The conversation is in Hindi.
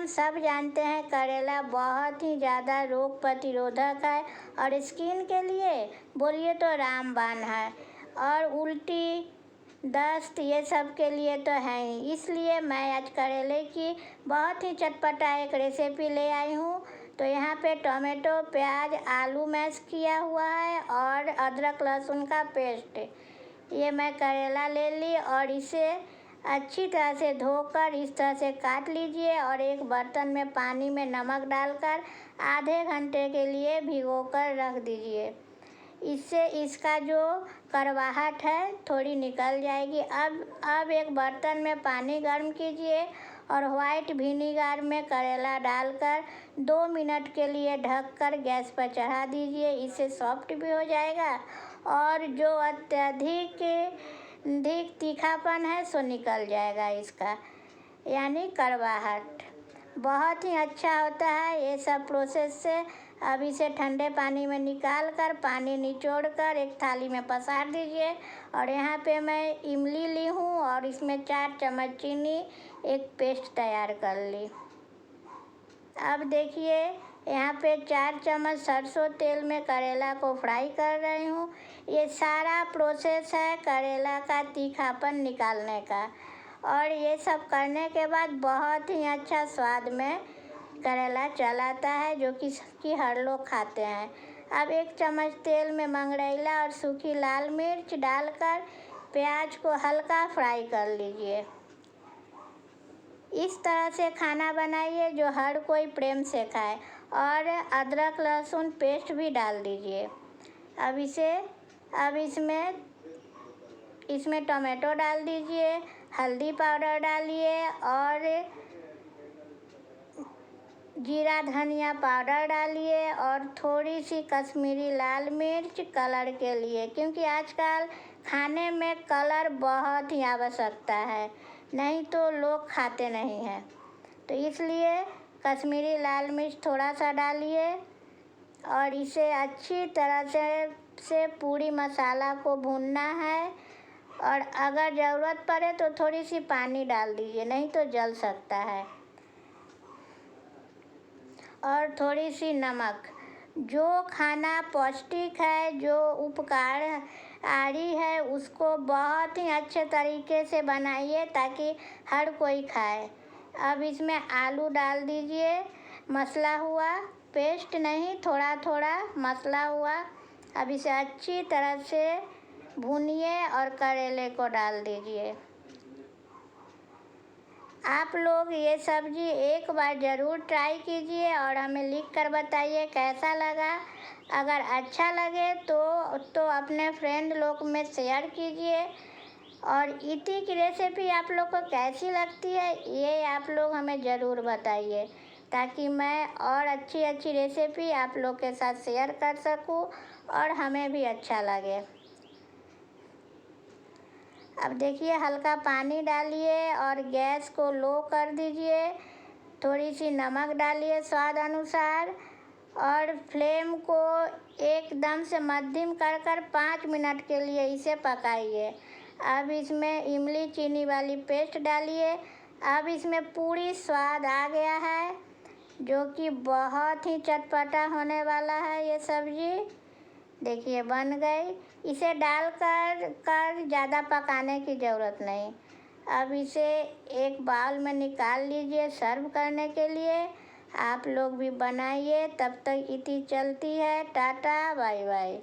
सब जानते हैं करेला बहुत ही ज़्यादा रोग प्रतिरोधक है और स्किन के लिए बोलिए तो रामबाण है। और उल्टी दस्त ये सब के लिए तो है ही। इसलिए मैं आज करेले की बहुत ही चटपटा एक रेसिपी ले आई हूँ। तो यहाँ पे टोमेटो, प्याज, आलू मैश किया हुआ है और अदरक लहसुन का पेस्ट, ये मैं करेला ले ली और इसे अच्छी तरह से धोकर इस तरह से काट लीजिए और एक बर्तन में पानी में नमक डालकर आधे घंटे के लिए भिगोकर रख दीजिए। इससे इसका जो कड़वाहट है थोड़ी निकल जाएगी। अब एक बर्तन में पानी गर्म कीजिए और वाइट विनीगर में करेला डालकर 2 मिनट के लिए ढककर गैस पर चढ़ा दीजिए। इससे सॉफ्ट भी हो जाएगा और जो अत्यधिक तीखापन है सो निकल जाएगा इसका, यानी कड़वाहट। बहुत ही अच्छा होता है ये सब प्रोसेस से। अब इसे ठंडे पानी में निकाल कर पानी निचोड़कर एक थाली में पसार दीजिए। और यहाँ पे मैं इमली ली हूँ और इसमें 4 चम्मच चीनी एक पेस्ट तैयार कर ली। अब देखिए यहाँ पे 4 चम्मच सरसों तेल में करेला को फ्राई कर रही हूँ। ये सारा प्रोसेस है करेला का तीखापन निकालने का और ये सब करने के बाद बहुत ही अच्छा स्वाद में करेला चल आता है, जो कि हर लोग खाते हैं। अब 1 चम्मच तेल में मंगरैला और सूखी लाल मिर्च डालकर प्याज को हल्का फ्राई कर लीजिए। इस तरह से खाना बनाइए जो हर कोई प्रेम से खाए और अदरक लहसुन पेस्ट भी डाल दीजिए। अब इसमें टोमेटो डाल दीजिए, हल्दी पाउडर डालिए और जीरा धनिया पाउडर डालिए और थोड़ी सी कश्मीरी लाल मिर्च कलर के लिए, क्योंकि आजकल खाने में कलर बहुत ही आवश्यकता है, नहीं तो लोग खाते नहीं हैं। तो इसलिए कश्मीरी लाल मिर्च थोड़ा सा डालिए और इसे अच्छी तरह से पूरी मसाला को भूनना है। और अगर ज़रूरत पड़े तो थोड़ी सी पानी डाल दीजिए, नहीं तो जल सकता है। और थोड़ी सी नमक। जो खाना पौष्टिक है, जो उपकारकारी है, उसको बहुत ही अच्छे तरीके से बनाइए ताकि हर कोई खाए। अब इसमें आलू डाल दीजिए, मसला हुआ, पेस्ट नहीं, थोड़ा थोड़ा मसला हुआ। अब इसे अच्छी तरह से भूनिए और करेले को डाल दीजिए। आप लोग ये सब्जी एक बार ज़रूर ट्राई कीजिए और हमें लिख कर बताइए कैसा लगा। अगर अच्छा लगे तो अपने फ्रेंड लोग में शेयर कीजिए। और इति की रेसिपी आप लोग को कैसी लगती है ये आप लोग हमें ज़रूर बताइए, ताकि मैं और अच्छी अच्छी रेसिपी आप लोग के साथ शेयर कर सकूं और हमें भी अच्छा लगे। अब देखिए हल्का पानी डालिए और गैस को लो कर दीजिए। थोड़ी सी नमक डालिए स्वाद अनुसार और फ्लेम को एकदम से मध्यम कर 5 मिनट के लिए इसे पकाइए। अब इसमें इमली चीनी वाली पेस्ट डालिए। अब इसमें पूरी स्वाद आ गया है, जो कि बहुत ही चटपटा होने वाला है। ये सब्जी देखिए बन गई। इसे डालकर ज़्यादा पकाने की ज़रूरत नहीं। अब इसे एक बाउल में निकाल लीजिए सर्व करने के लिए। आप लोग भी बनाइए। तब तक इति चलती है। Tata bye bye.